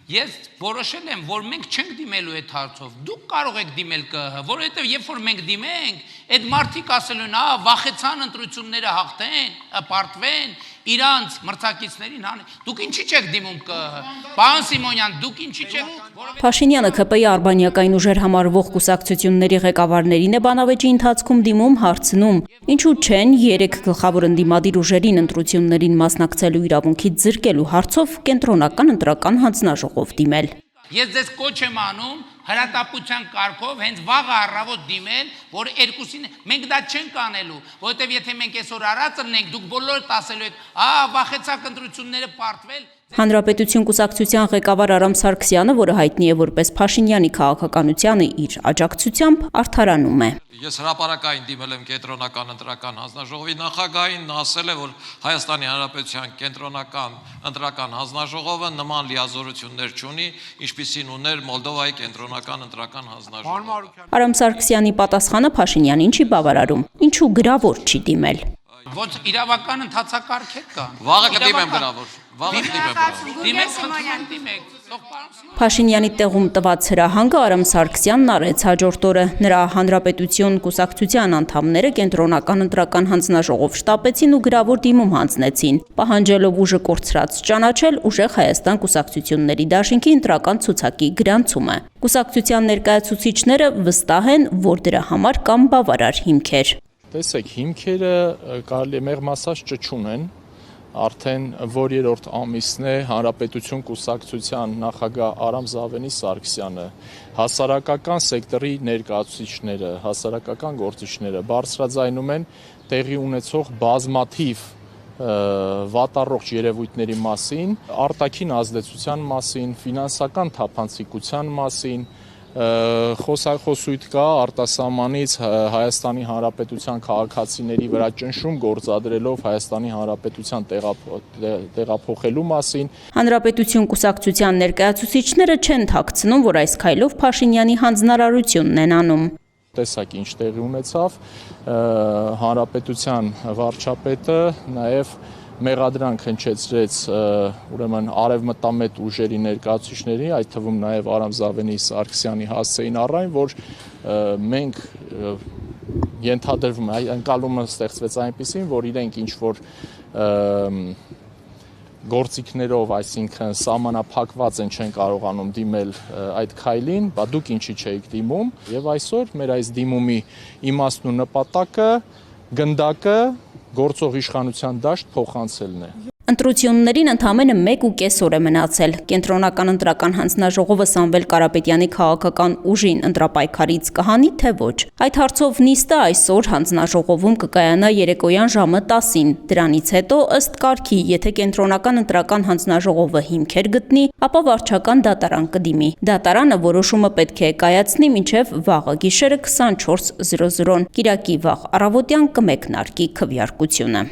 Ես որոշել եմ, որ մենք չենք դիմելու այդ հարցով, դուք կարող եք դիմել ԿՀ, որովհետև երբ որ մենք դիմենք, այդ մարդիկ ասելու են, վախեցան ընտրությունները հաղթեն, պարտվեն, իրանց մրցակիցներին հանեն, դուք ինչի չեք դիմում ԿՀ, պարոն Սիմոնյան, դուք ինչի չեք։ Փաշինյանը ՔՊ-ի արբանյակային ուժեր համարվող կուսակցությունների ղեկավարներին է բանավեճի ընթացքում դիմում հարցնում, ինչու չեն 3 գլխավոր ընդդիմադիր ուժերին ընտրություններին մասնակցելու իրավունքից զրկելու հարցով կենտրոնական ընտրական հանձնաժողով դիմել։ Ես ձեզ կոչ եմ անում հրատապության կարգով հենց վաղը առավոտ դիմել, որ երկուսին մենք դա չենք անելու, որովհետև եթե մենք այսօր արած լինենք, դուք բոլորդ ասելու եք, վախեցակ ընտրությունները պարտվել։ Հանրապետություն կուսակցության ղեկավար Արամ Սարգսյանը, որը հայտնի է որպես Փաշինյանի քաղաքականությանը իր աջակցությամբ, արդարանում է։ Ես հրապարակային դիմել եմ կենտրոնական ընտրական հանձնաժողովի նախագահին, նա ասել է, որ Հայաստանի Հանրապետության կենտրոնական ընտրական հանձնաժողովը նման լիազորություններ չունի, ինչպիսին ուներ Մոլդովայի կենտրոնական ընտրական հանձնաժողովը։ Արամ Սարգսյանի պատասխանը Փաշինյանին չի բավարարում, ինչու գրավոր չի դիմել։ Ոնց իրավական ընթացակարգեր կա։ Վաղը կդիմեմ գրավոր։ Վաղը դիմեք։ Փաշինյանի տեղում տված հրահանգը Արամ Սարգսյանն արեց հաջորդ օրը։ Նրա Հանրապետություն կուսակցության անդամները կենտրոնական ընտրական հանձնաժողով շտապեցին ու գրավոր դիմում հանձնեցին, պահանջելով ուժը կորցրած ճանաչել ուժեղ Հայաստան կուսակցությունների դաշինքի ընտրական ցուցակի գրանցումը։ Կուսակցության ներկայացուցիչները վստահ են, որ դրա համար կան բավարար հիմքեր։ Տեսեք, հիմքերը կարելի է մեղմ ասած չչունեն, արդեն որ երրորդ ամիսն է Հանրապետություն կուսակցության նախագահ Արամ Զավենի Սարգսյանը, հասարակական սեկտորի ներկայացուցիչները, հասարակական գործիչները բարձրաձայնում են տեղի ունեցող բազմաթիվ վատառողջ երևույթների մասին, արտաքին ազդեցության մասին, ֆինանսական թափանցիկության մասին, խոսույթ կա արտասահմանից Հայաստանի Հանրապետության քաղաքացիների վրա ճնշում գործադրելով Հայաստանի Հանրապետության տեղափոխելու մասին։ Հանրապետություն կուսակցության ներկայացուցիչները չեն թաքցնում, որ այս քայլով Փաշինյանի հանձնարարությունն են անում։ Տեսակ ինչ տեղի ունեցավ, Հանրապետության վարչապետը նաև մեղադրանք հնչեցրեց ուրեմն արևմտամետ ուժերի ներկայացուցիչների, այդ թվում նաև Արամ Զավենի Սարգսյանի հասցեին առայն, որ մենք ենթադրվում է, ընկալումը ստեղծվեց այնպիսին, որ իրենք ինչ-որ գործիքներով, այսինքն սահմանափակված են չեն կարողանում դիմել այդ քայլին, բա դուք ինչի չէիք դիմում, եւ այսօր մեր այս դիմումի իմաստն ու նպատակը գնդակը գործող իշխանության դաշտ փոխանցելն է։ Ընտրություններին ընդամենը 1.5 օր է մնացել։ Կենտրոնական ընտրական հանձնաժողովը Սամվել Կարապետյանի քաղաքական ուժին ընտրապայքարից կհանի, թե ոչ։ Այդ հարցով նիստը այսօր հանձնաժողովում կկայանա երեկոյան ժամը 10-ին։ Դրանից հետո ըստ կարգի, եթե կենտրոնական ընտրական հանձնաժողովը հիմքեր գտնի, ապա վարչական դատարան կդիմի։ Դատարանը որոշումը պետք է կայացնի մինչև վաղը գիշերը 24:00-ն։ Կիրակի վաղ առավոտյան կմեկնարկի քվեարկությունը։